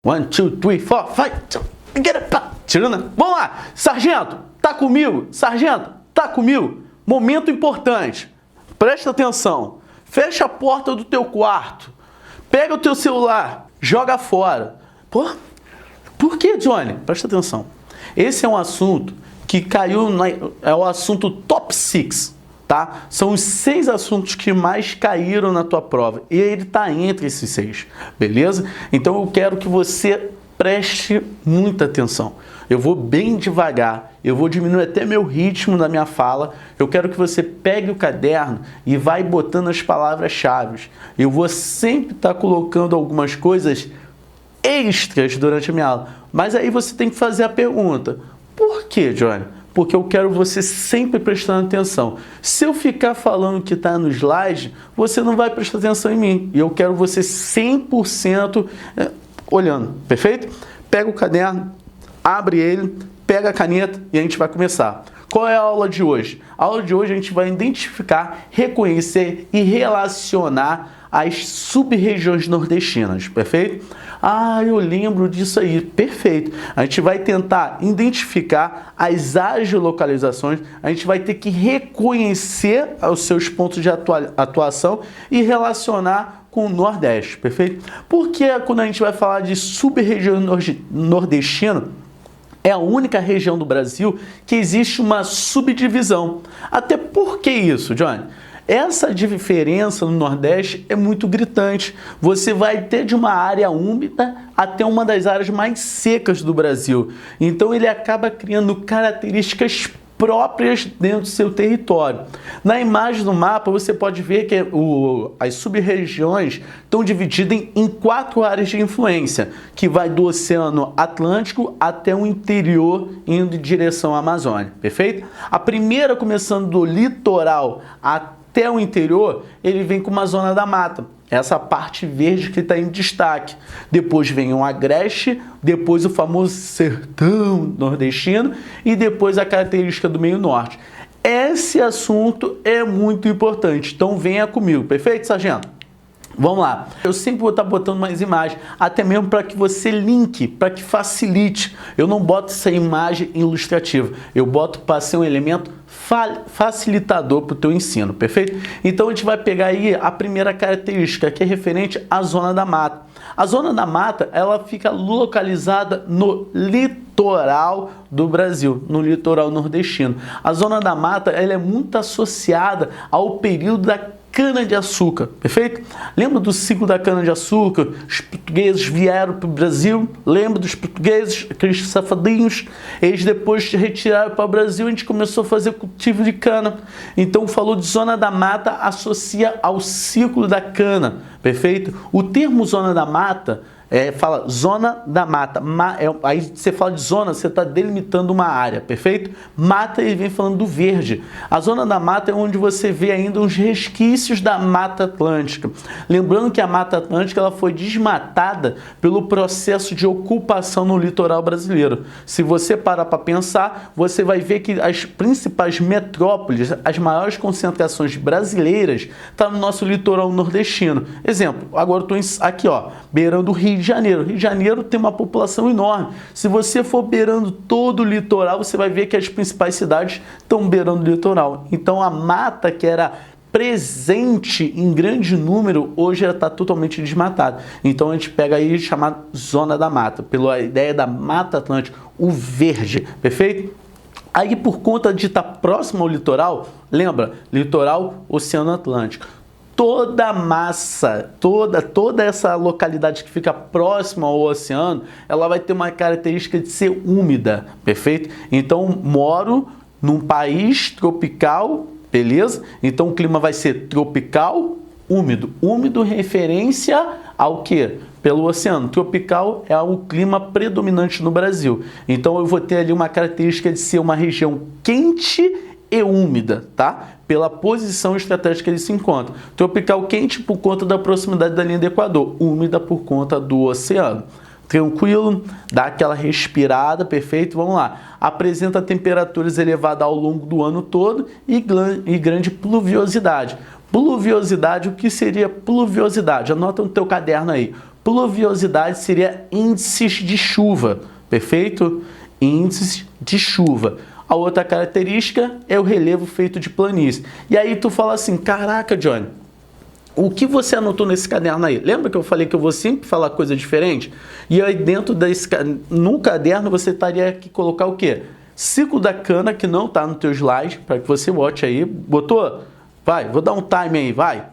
1, 2, 3, 4, 5. Tirando. Vamos lá. Sargento, tá comigo? Sargento, tá comigo? Momento importante. Presta atenção. Fecha a porta do teu quarto. Pega o teu celular. Joga fora. Pô, por que, Johnny? Presta atenção. Esse é um assunto que caiu, é o assunto top 6, tá? São os 6 assuntos que mais caíram na tua prova. E ele tá entre esses 6, beleza? Então eu quero que você preste muita atenção. Eu vou bem devagar, eu vou diminuir até meu ritmo da minha fala. Eu quero que você pegue o caderno e vai botando as palavras-chave. Eu vou sempre estar colocando algumas coisas extras durante a minha aula. Mas aí você tem que fazer a pergunta: por que, Johnny? Porque eu quero você sempre prestando atenção. Se eu ficar falando que está no slide, você não vai prestar atenção em mim. E eu quero você 100% olhando, perfeito? Pega o caderno, abre ele, pega a caneta e a gente vai começar. Qual é a aula de hoje? A aula de hoje a gente vai identificar, reconhecer e relacionar as sub-regiões nordestinas, perfeito? Ah, eu lembro disso aí, perfeito. A gente vai tentar identificar as áreas de localizações, a gente vai ter que reconhecer os seus pontos de atuação e relacionar com o Nordeste, perfeito? Porque quando a gente vai falar de sub-região nordestina, é a única região do Brasil que existe uma subdivisão. Até por que isso, Johnny? Essa diferença no Nordeste é muito gritante. Você vai ter de uma área úmida até uma das áreas mais secas do Brasil. Então ele acaba criando características próprias dentro do seu território. Na imagem do mapa você pode ver que as sub-regiões estão divididas em 4 áreas de influência, que vai do Oceano Atlântico até o interior, indo em direção à Amazônia, perfeito? A primeira, começando do litoral até o interior, ele vem com uma zona da mata. Essa parte verde que está em destaque. Depois vem o agreste, depois o famoso sertão nordestino e depois a característica do meio norte. Esse assunto é muito importante, então venha comigo, perfeito, sargento? Vamos lá. Eu sempre vou estar botando mais imagens, até mesmo para que você linke, para que facilite. Eu não boto essa imagem ilustrativa, eu boto para ser um elemento facilitador para o teu ensino, perfeito? Então a gente vai pegar aí a primeira característica, que é referente à zona da mata. A zona da mata, ela fica localizada no litoral do Brasil, no litoral nordestino. A zona da mata, ela é muito associada ao período da cana-de-açúcar, perfeito? Lembra do ciclo da cana-de-açúcar? Os portugueses vieram para o Brasil, lembra dos portugueses, aqueles safadinhos? Eles depois retiraram para o Brasil, a gente começou a fazer cultivo de cana. Então falou de zona da mata, associa ao ciclo da cana, perfeito? O termo zona da mata fala zona da mata. Aí você fala de zona, você está delimitando uma área, perfeito? Mata, ele vem falando do verde. A zona da mata é onde você vê ainda os resquícios da Mata Atlântica. Lembrando que a Mata Atlântica ela foi desmatada pelo processo de ocupação no litoral brasileiro. Se você parar para pensar, você vai ver que as principais metrópoles, as maiores concentrações brasileiras, estão no nosso litoral nordestino. Exemplo, agora eu estou aqui, ó, beirando o Rio de Janeiro. Rio de Janeiro tem uma população enorme. Se você for beirando todo o litoral, você vai ver que as principais cidades estão beirando o litoral. Então a mata que era presente em grande número, hoje ela está totalmente desmatada. Então a gente pega aí chamada zona da mata, pela ideia da Mata Atlântica, o verde, perfeito? Aí por conta de estar próximo ao litoral, lembra? Litoral, Oceano Atlântico. Toda a massa, toda essa localidade que fica próxima ao oceano, ela vai ter uma característica de ser úmida, perfeito? Então, moro num país tropical, beleza? Então, o clima vai ser tropical, úmido. Úmido referência ao quê? Pelo oceano. Tropical é o clima predominante no Brasil. Então, eu vou ter ali uma característica de ser uma região quente e úmida, tá? Pela posição estratégica que ele se encontra. Tropical quente por conta da proximidade da linha do Equador, úmida por conta do oceano. Tranquilo? Dá aquela respirada, perfeito? Vamos lá. Apresenta temperaturas elevadas ao longo do ano todo e grande pluviosidade. Pluviosidade, o que seria pluviosidade? Anota no teu caderno aí. pluviosidade seria índices de chuva, perfeito? Índices de chuva. A outra característica é o relevo feito de planície. E aí tu fala assim, caraca, Johnny, o que você anotou nesse caderno aí? Lembra que eu falei que eu vou sempre falar coisa diferente? E aí dentro no caderno você estaria que colocar o quê? Ciclo da cana, que não está no teu slide, para que você bote aí. Botou? Vai, vou dar um time aí, vai.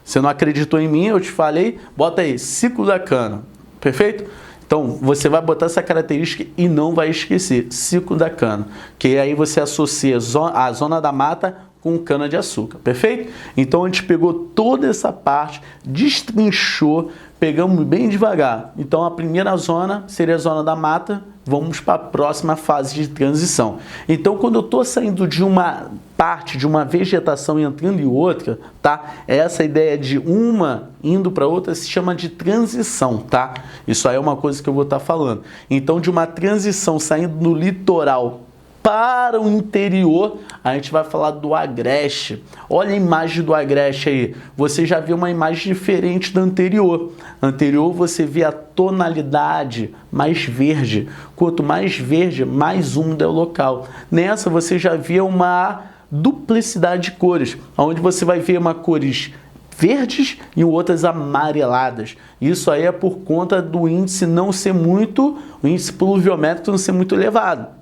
Você não acreditou em mim, eu te falei, bota aí, ciclo da cana. Perfeito? Então, você vai botar essa característica e não vai esquecer, ciclo da cana. Que aí você associa a zona da mata com cana de açúcar, perfeito? Então, a gente pegou toda essa parte, destrinchou, pegamos bem devagar. Então, a primeira zona seria a zona da mata, vamos para a próxima fase de transição. Então, quando eu estou saindo de uma parte, de uma vegetação e entrando em outra, tá? Essa ideia de uma indo para outra se chama de transição, tá? Isso aí é uma coisa que eu vou estar falando. Então, de uma transição saindo do litoral para o interior, a gente vai falar do agreste. Olha a imagem do agreste aí. Você já viu uma imagem diferente da anterior. Anterior você vê a tonalidade mais verde. Quanto mais verde, mais úmido é o local. Nessa você já vê uma duplicidade de cores, onde você vai ver uma cores verdes e outras amareladas. Isso aí é por conta do índice não ser muito, o índice pluviométrico não ser muito elevado.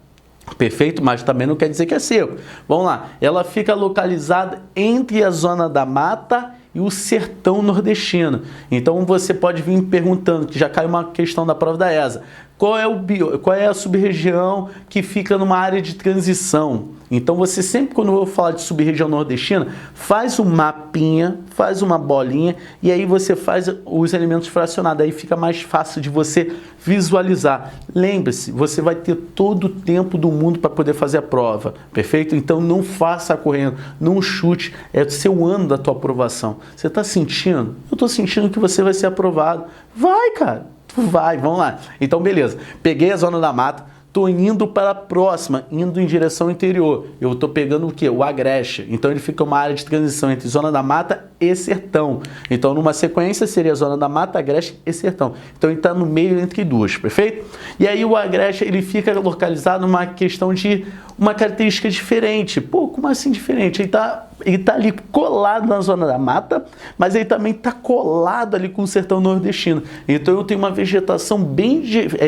Perfeito? Mas também não quer dizer que é seco. Vamos lá. Ela fica localizada entre a zona da mata e o sertão nordestino. Então você pode vir perguntando, que já caiu uma questão da prova da ESA. Qual é a sub-região que fica numa área de transição? Então você sempre, quando eu vou falar de sub-região nordestina, faz um mapinha, faz uma bolinha e aí você faz os elementos fracionados. Aí fica mais fácil de você visualizar. Lembre-se, você vai ter todo o tempo do mundo para poder fazer a prova, perfeito? Então não faça correndo, não chute, é o seu ano da tua aprovação. Você está sentindo? Eu estou sentindo que você vai ser aprovado. Vai, cara! Vai, vamos lá. Então, beleza. Peguei a zona da mata, estou indo para a próxima, indo em direção ao interior. Eu estou pegando o quê? O agreste. Então, ele fica uma área de transição entre zona da mata e sertão. Então, numa sequência, seria zona da mata, agreste e sertão. Então, ele está no meio entre duas, perfeito? E aí, o agreste, ele fica localizado numa questão de uma característica diferente. Pô, como assim diferente? Ele tá ali colado na zona da mata, mas ele também está colado ali com o sertão nordestino. Então eu tenho uma vegetação bem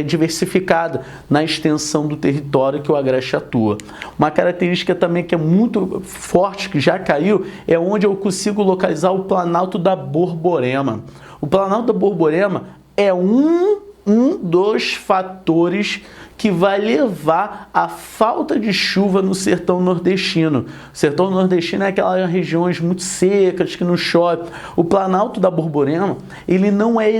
diversificada na extensão do território que o agreste atua. Uma característica também que é muito forte, que já caiu, é onde eu consigo localizar o Planalto da Borborema. O Planalto da Borborema é um dos fatores que vai levar à falta de chuva no sertão nordestino. O sertão nordestino é aquelas regiões muito secas, que não chove. O Planalto da Borborema, ele não é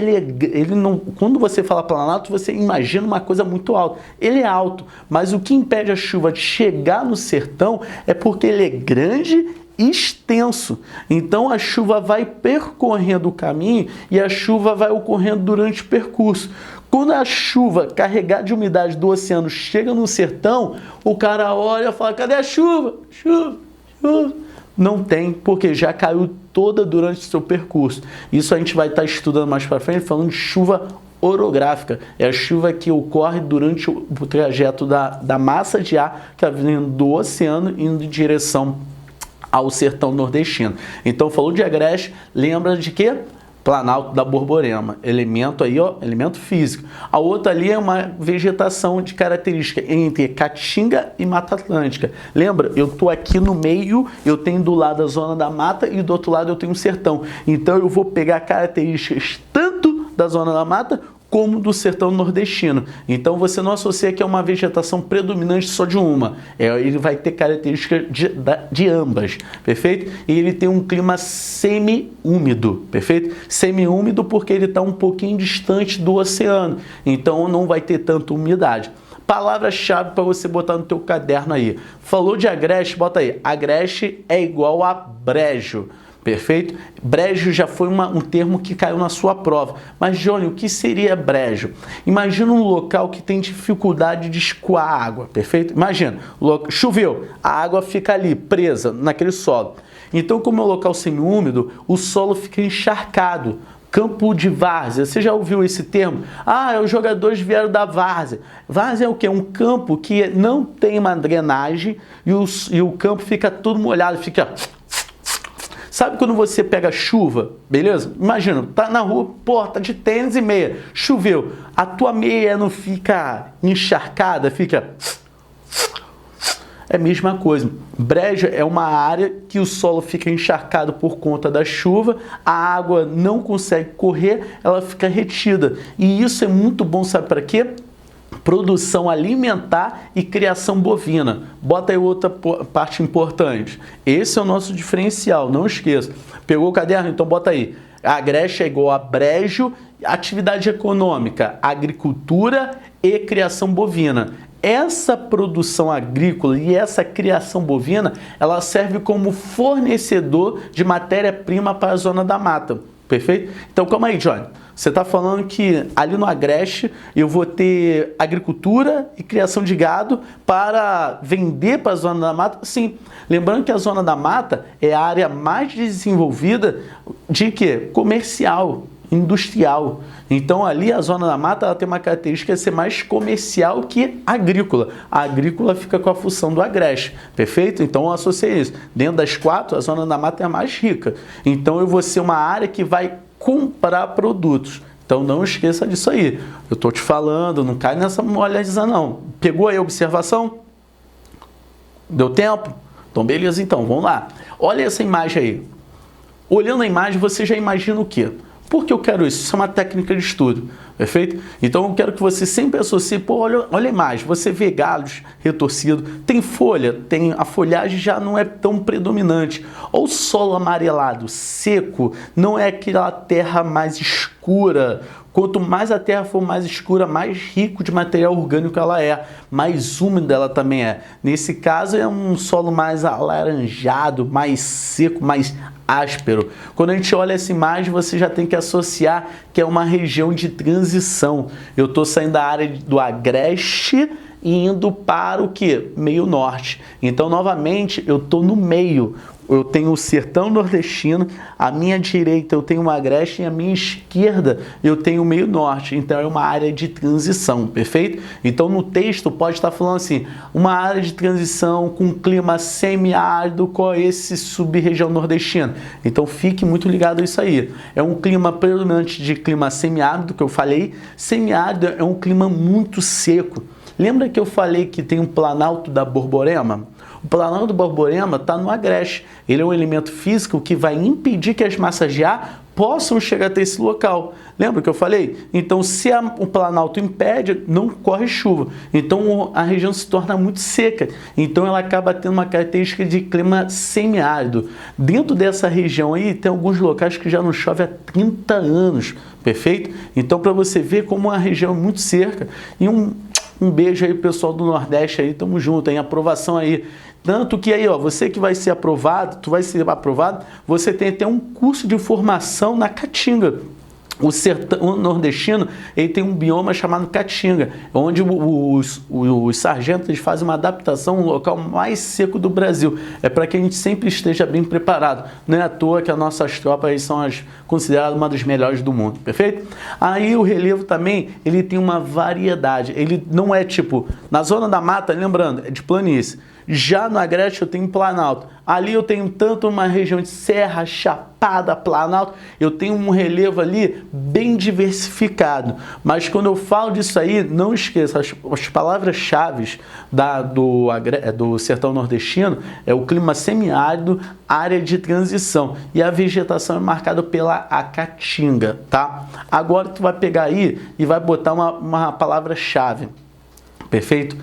quando você fala Planalto, você imagina uma coisa muito alta. Ele é alto, mas o que impede a chuva de chegar no sertão é porque ele é grande e extenso. Então a chuva vai percorrendo o caminho e a chuva vai ocorrendo durante o percurso. Quando a chuva carregada de umidade do oceano chega no sertão, o cara olha e fala, cadê a chuva? Chuva, chuva. Não tem, porque já caiu toda durante o seu percurso. Isso a gente vai estar estudando mais para frente, falando de chuva orográfica. É a chuva que ocorre durante o trajeto da massa de ar que está vindo do oceano indo em direção ao sertão nordestino. Então, falou de agreste, lembra de quê? Planalto da Borborema, elemento aí, ó, elemento físico. A outra ali é uma vegetação de característica entre Caatinga e Mata Atlântica. Lembra? Eu tô aqui no meio, eu tenho do lado a zona da mata e do outro lado eu tenho um sertão. Então eu vou pegar características tanto da zona da mata como do sertão nordestino. Então você não associa que é uma vegetação predominante só de uma. Ele vai ter características de ambas, perfeito? E ele tem um clima semi-úmido, perfeito? Semi-úmido porque ele está um pouquinho distante do oceano, então não vai ter tanta umidade. Palavra-chave para você botar no teu caderno aí. Falou de agreste, bota aí. Agreste é igual a brejo. Perfeito? Brejo já foi um termo que caiu na sua prova. Mas, Johnny, o que seria brejo? Imagina um local que tem dificuldade de escoar água, perfeito? Imagina, choveu, a água fica ali, presa naquele solo. Então, como é um local semiúmido, o solo fica encharcado. Campo de várzea, você já ouviu esse termo? Ah, os jogadores vieram da várzea. Várzea é o quê? Um campo que não tem uma drenagem e o campo fica todo molhado, fica... Sabe quando você pega chuva, beleza? Imagina, tá na rua, pô, tá de tênis e meia, choveu. A tua meia não fica encharcada, fica... É a mesma coisa. Breja é uma área que o solo fica encharcado por conta da chuva, a água não consegue correr, ela fica retida. E isso é muito bom, sabe para quê? Produção alimentar e criação bovina. Bota aí outra parte importante. Esse é o nosso diferencial, não esqueça. Pegou o caderno? Então bota aí. Agreste é igual a brejo, atividade econômica, agricultura e criação bovina. Essa produção agrícola e essa criação bovina, ela serve como fornecedor de matéria-prima para a zona da mata, perfeito? Então, calma aí, Johnny. Você está falando que ali no Agreste eu vou ter agricultura e criação de gado para vender para a zona da mata? Sim. Lembrando que a zona da mata é a área mais desenvolvida de quê? Comercial, industrial. Então ali a zona da mata ela tem uma característica de ser mais comercial que agrícola. A agrícola fica com a função do agreste, perfeito? Então eu associei isso. Dentro das quatro, a zona da mata é a mais rica. Então eu vou ser uma área que vai comprar produtos. Então não esqueça disso aí. Eu estou te falando, não cai nessa moleza não. Pegou aí a observação? Deu tempo? Então beleza, então, vamos lá. Olha essa imagem aí. Olhando a imagem, você já imagina o quê? Por que eu quero isso? Isso é uma técnica de estudo, perfeito? Então eu quero que você sempre associe, pô, olha a imagem, você vê galhos retorcidos, tem folha, a folhagem já não é tão predominante, ou solo amarelado, seco, não é aquela terra mais escura. Quanto mais a terra for mais escura, mais rico de material orgânico ela é, mais úmida ela também é. Nesse caso é um solo mais alaranjado, mais seco, mais áspero. Quando a gente olha essa imagem, você já tem que associar que é uma região de transição. Eu estou saindo da área do Agreste e indo para o que? Meio norte. Então, novamente, eu estou no meio. Eu tenho o sertão nordestino, à minha direita eu tenho o Agreste e à minha esquerda eu tenho o meio norte. Então é uma área de transição, perfeito? Então no texto pode estar falando assim, uma área de transição com clima semiárido com esse sub-região nordestina. Então fique muito ligado a isso aí. É um clima predominante de clima semiárido, que eu falei. Semiárido é um clima muito seco. Lembra que eu falei que tem um planalto da Borborema? O planalto do Borborema está no Agreste. Ele é um elemento físico que vai impedir que as massas de ar possam chegar até esse local. Lembra que eu falei? Então, se o planalto impede, não corre chuva. Então, a região se torna muito seca. Então, ela acaba tendo uma característica de clima semiárido. Dentro dessa região aí, tem alguns locais que já não chove há 30 anos. Perfeito? Então, para você ver como a região é muito seca. E um beijo aí, pessoal do Nordeste aí, tamo junto, hein? Aprovação aí. Tanto que aí, ó, você que vai ser aprovado, você tem até um curso de formação na Caatinga. O sertão nordestino, ele tem um bioma chamado Caatinga, onde os sargentos fazem uma adaptação no local mais seco do Brasil. É para que a gente sempre esteja bem preparado. Não é à toa que as nossas tropas aí são consideradas uma das melhores do mundo, perfeito? Aí o relevo também, ele tem uma variedade. Ele não é tipo, na zona da mata, lembrando, é de planície. Já no Agreste eu tenho planalto. Ali eu tenho tanto uma região de serra, chapada, planalto. Eu tenho um relevo ali bem diversificado. Mas quando eu falo disso aí, não esqueça, as palavras-chave do sertão nordestino é o clima semiárido, área de transição. E a vegetação é marcada pela caatinga, tá? Agora tu vai pegar aí e vai botar uma palavra-chave, perfeito?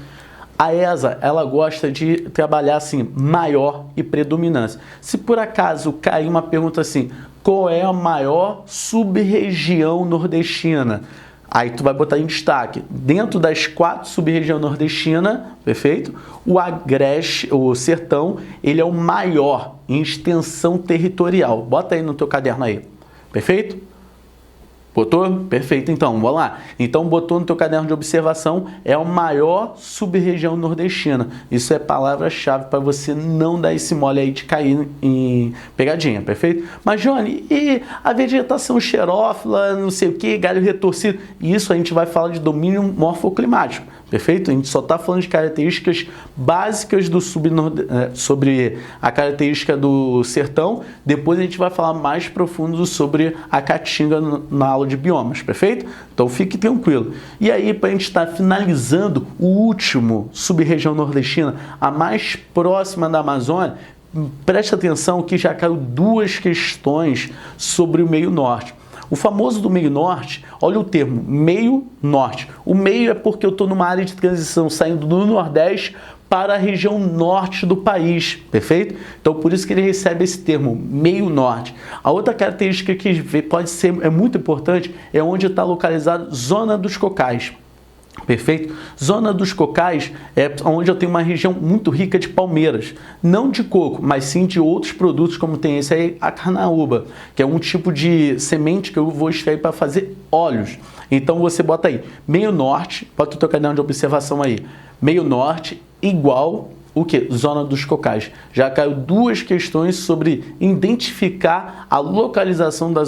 A ESA, ela gosta de trabalhar assim, maior e predominância. Se por acaso cair uma pergunta assim, qual é a maior sub-região nordestina? Aí tu vai botar em destaque, dentro das 4 sub-regiões nordestinas, perfeito? O Agreste, o sertão, ele é o maior em extensão territorial. Bota aí no teu caderno aí, perfeito? Botou? Perfeito, então, vamos lá. Então, botou no teu caderno de observação, é a maior sub-região nordestina. Isso é palavra-chave para você não dar esse mole aí de cair em pegadinha, perfeito? Mas, Johnny, e a vegetação xerófila, não sei o que, galho retorcido? Isso a gente vai falar de domínio morfoclimático, perfeito? A gente só está falando de características básicas do sobre a característica do sertão. Depois a gente vai falar mais profundo sobre a caatinga na aula de biomas, perfeito? Então fique tranquilo. E aí, para a gente estar finalizando o último sub-região nordestina, a mais próxima da Amazônia, preste atenção que já caiu duas questões sobre o meio norte. O famoso do meio norte, olha o termo, meio norte. O meio é porque eu estou numa área de transição saindo do Nordeste para a região norte do país, perfeito? Então, por isso que ele recebe esse termo, meio norte. A outra característica que pode ser, é muito importante, é onde está localizada Zona dos Cocais. Perfeito? Zona dos Cocais é onde eu tenho uma região muito rica de palmeiras, não de coco, mas sim de outros produtos, como tem esse aí, a carnaúba, que é um tipo de semente que eu vou extrair para fazer óleos. Então você bota aí, meio norte, bota o teu caderno de observação aí, meio norte igual o que? Zona dos Cocais. Já caiu duas questões sobre identificar a localização da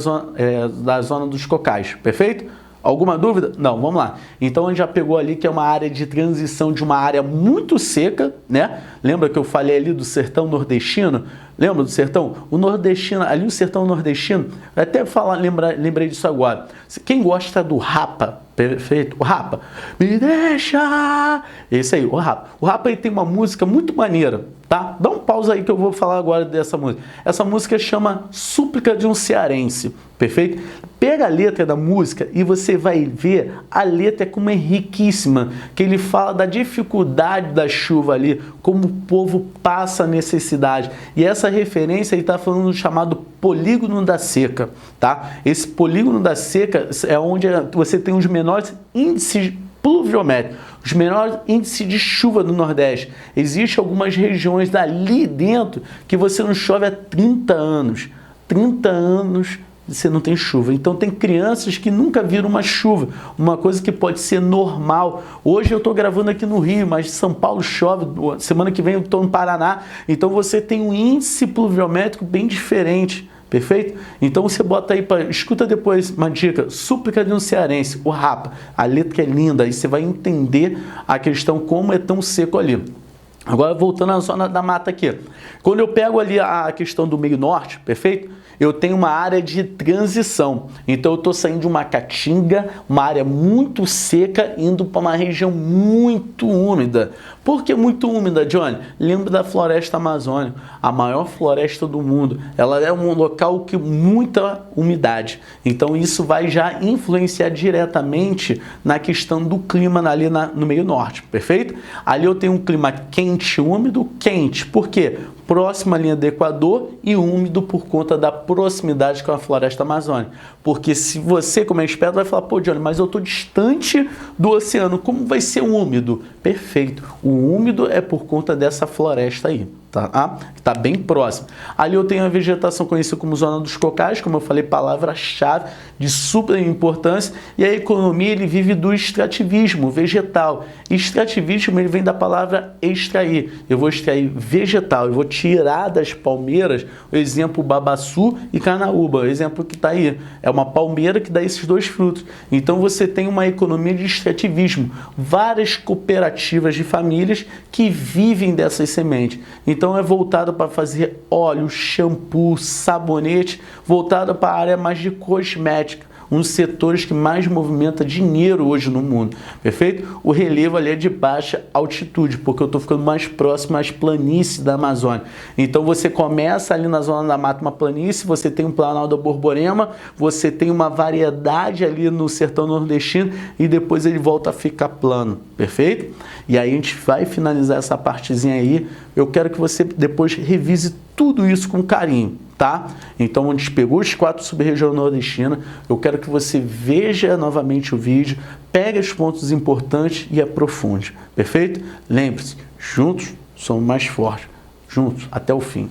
zona dos Cocais, perfeito? Alguma dúvida? Não, vamos lá. Então a gente já pegou ali que é uma área de transição de uma área muito seca, né? Lembra que eu falei ali do sertão nordestino? Lembra do sertão? O nordestino, ali o sertão nordestino, até lembrei disso agora. Quem gosta do Rapa, perfeito? O Rapa, me deixa! Esse aí, o Rapa. O Rapa aí tem uma música muito maneira, tá? Dá um pausa aí que eu vou falar agora dessa música. Essa música chama Súplica de um Cearense, perfeito? Pega a letra da música e você vai ver a letra como é riquíssima, que ele fala da dificuldade da chuva ali, como o povo passa a necessidade. E essa referência ele está falando do chamado polígono da seca, tá? Esse polígono da seca é onde você tem os menores índices pluviométricos, os menores índices de chuva do Nordeste. Existem algumas regiões dali dentro que você não chove há 30 anos. 30 anos você não tem chuva. Então tem crianças que nunca viram uma chuva, uma coisa que pode ser normal. Hoje eu estou gravando aqui no Rio, mas São Paulo chove, semana que vem eu estou no Paraná. Então você tem um índice pluviométrico bem diferente. Perfeito? Então você bota aí, escuta depois uma dica, Súplica de um Cearense, o Rapa, a letra é linda, aí você vai entender a questão como é tão seco ali. Agora voltando à zona da mata aqui, quando eu pego ali a questão do meio norte, perfeito? Eu tenho uma área de transição, então eu estou saindo de uma caatinga, uma área muito seca, indo para uma região muito úmida. Por que muito úmida, Johnny? Lembra da floresta amazônica, a maior floresta do mundo. Ela é um local que muita umidade, então isso vai já influenciar diretamente na questão do clima ali no meio norte, perfeito? Ali eu tenho um clima quente, úmido, quente. Por quê? Próxima à linha do Equador e úmido por conta da proximidade com a floresta amazônica. Porque se você, como é esperto, vai falar, pô, Johnny, mas eu estou distante do oceano, como vai ser úmido? Perfeito. O úmido é por conta dessa floresta aí, tá? Está bem próximo. Ali eu tenho a vegetação conhecida como Zona dos Cocais, como eu falei, palavra-chave de super importância. E a economia, ele vive do extrativismo vegetal. Extrativismo, ele vem da palavra extrair. Eu vou extrair vegetal, eu vou tirar das palmeiras o exemplo babaçu e carnaúba, o exemplo que está aí. É uma palmeira que dá esses dois frutos. Então você tem uma economia de extrativismo. Várias cooperativas de famílias que vivem dessas sementes. Então é voltado para fazer óleo, shampoo, sabonete, voltado para a área mais de cosmética. Um dos setores que mais movimenta dinheiro hoje no mundo, perfeito? O relevo ali é de baixa altitude, porque eu estou ficando mais próximo às planícies da Amazônia. Então você começa ali na zona da mata, uma planície, você tem um Planalto da Borborema, você tem uma variedade ali no sertão nordestino e depois ele volta a ficar plano, perfeito? E aí a gente vai finalizar essa partezinha aí. Eu quero que você depois revise tudo isso com carinho, tá? Então, a gente pegou os 4 sub-regiões nordestinas, eu quero que você veja novamente o vídeo, pegue os pontos importantes e aprofunde, perfeito? Lembre-se, juntos somos mais fortes, juntos até o fim.